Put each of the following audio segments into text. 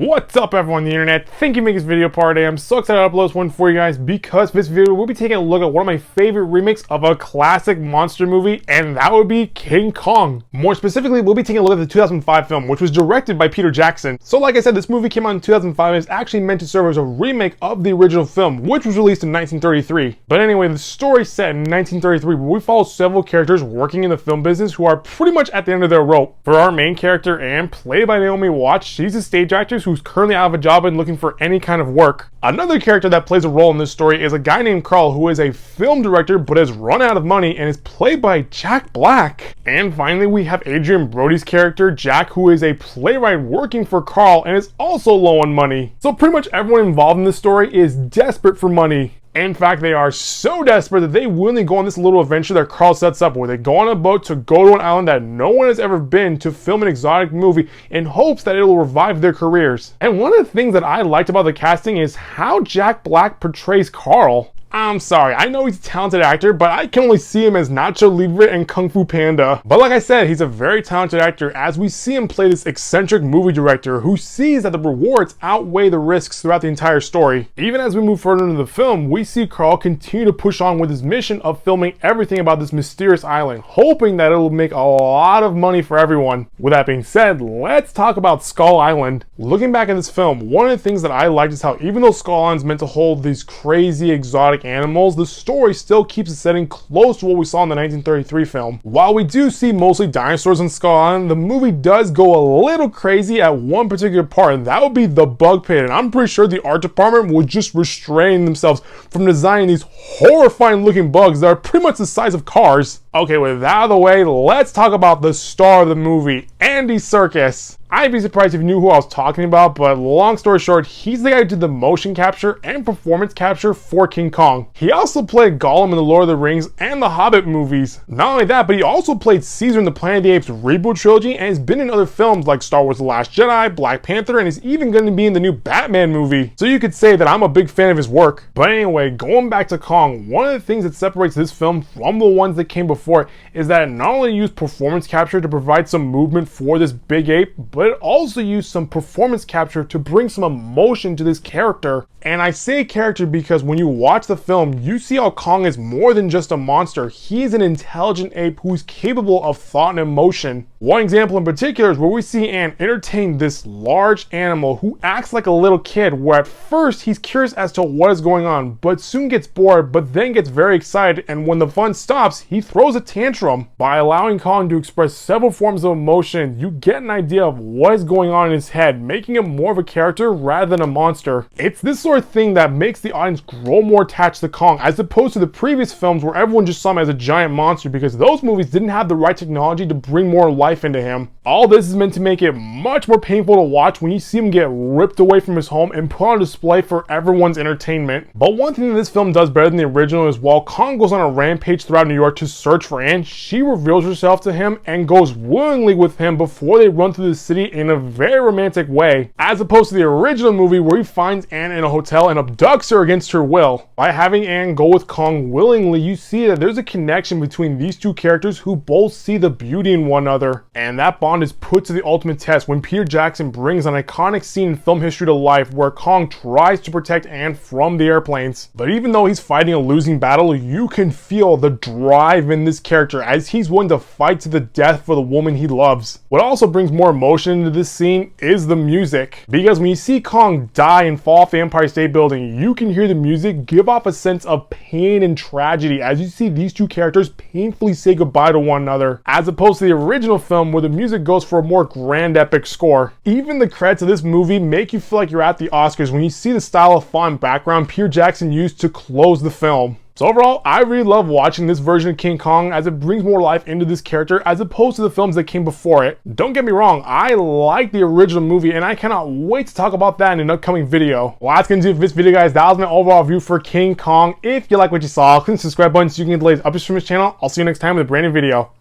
What's up everyone on the internet? Thank you for making this video part today. I'm so excited to upload this one for you guys because this video we'll be taking a look at one of my favorite remakes of a classic monster movie, and that would be King Kong. More specifically, we'll be taking a look at the 2005 film, which was directed by Peter Jackson. So like I said, this movie came out in 2005 and is actually meant to serve as a remake of the original film, which was released in 1933. But anyway, the story set in 1933 where we follow several characters working in the film business who are pretty much at the end of their rope. For our main character, Anne, played by Naomi Watts, she's a stage actress who's currently out of a job and looking for any kind of work. Another character that plays a role in this story is a guy named Carl, who is a film director but has run out of money and is played by Jack Black. And finally, we have Adrian Brody's character, Jack, who is a playwright working for Carl and is also low on money. So pretty much everyone involved in this story is desperate for money. In fact, they are so desperate that they willingly go on this little adventure that Carl sets up, where they go on a boat to go to an island that no one has ever been to film an exotic movie in hopes that it will revive their careers. And one of the things that I liked about the casting is how Jack Black portrays Carl. I'm sorry, I know he's a talented actor, but I can only see him as Nacho Libre and Kung Fu Panda. But like I said, he's a very talented actor as we see him play this eccentric movie director who sees that the rewards outweigh the risks throughout the entire story. Even as we move further into the film, we see Carl continue to push on with his mission of filming everything about this mysterious island, hoping that it will make a lot of money for everyone. With that being said, let's talk about Skull Island. Looking back at this film, one of the things that I liked is how even though Skull Island is meant to hold these crazy exotic animals, the story still keeps the setting close to what we saw in the 1933 film. While we do see mostly dinosaurs on Skull Island, the movie does go a little crazy at one particular part, and that would be the bug pit. And I'm pretty sure the art department would just restrain themselves from designing these horrifying looking bugs that are pretty much the size of cars. Okay, with that out of the way, let's talk about the star of the movie, Andy Serkis. I'd be surprised if you knew who I was talking about, but long story short, he's the guy who did the motion capture and performance capture for King Kong. He also played Gollum in the Lord of the Rings and the Hobbit movies. Not only that, but he also played Caesar in the Planet of the Apes reboot trilogy and has been in other films like Star Wars The Last Jedi, Black Panther, and is even going to be in the new Batman movie. So you could say that I'm a big fan of his work. But anyway, going back to Kong, one of the things that separates this film from the ones that came before is that it not only used performance capture to provide some movement for this big ape, but it also used some performance capture to bring some emotion to this character. And I say character because when you watch the film, you see how Kong is more than just a monster. He's an intelligent ape who's capable of thought and emotion. One example in particular is where we see Anne entertain this large animal who acts like a little kid, where at first he's curious as to what is going on, but soon gets bored, but then gets very excited, and when the fun stops, he throws a tantrum. By allowing Kong to express several forms of emotion, you get an idea of what is going on in his head, making him more of a character rather than a monster. It's this sort of thing that makes the audience grow more attached to Kong, as opposed to the previous films where everyone just saw him as a giant monster, because those movies didn't have the right technology to bring more life into him. All this is meant to make it much more painful to watch when you see him get ripped away from his home and put on display for everyone's entertainment. But one thing that this film does better than the original is while Kong goes on a rampage throughout New York to search for Anne, she reveals herself to him and goes willingly with him before they run through the city in a very romantic way, as opposed to the original movie where he finds Anne in a hotel and abducts her against her will. By having Anne go with Kong willingly, you see that there's a connection between these two characters who both see the beauty in one another, and that bond is put to the ultimate test when Peter Jackson brings an iconic scene in film history to life where Kong tries to protect Anne from the airplanes. But even though he's fighting a losing battle, you can feel the drive in this character as he's willing to fight to the death for the woman he loves. What also brings more emotion into this scene is the music, because when you see Kong die and fall off the Empire State Building, you can hear the music give off a sense of pain and tragedy as you see these two characters painfully say goodbye to one another, as opposed to the original film where the music goes for a more grand epic score. Even the credits of this movie make you feel like you're at the Oscars when you see the style of font and background Peter Jackson used to close the film. So overall, I really love watching this version of King Kong as it brings more life into this character as opposed to the films that came before it. Don't get me wrong, I like the original movie and I cannot wait to talk about that in an upcoming video. Well, that's going to do it for this video, guys. That was my overall review for King Kong. If you like what you saw, click the subscribe button so you can get the latest updates from this channel. I'll see you next time with a brand new video.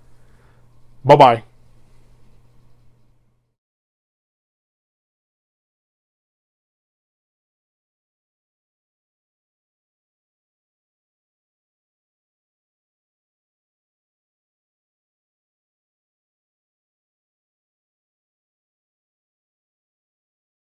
Bye-bye.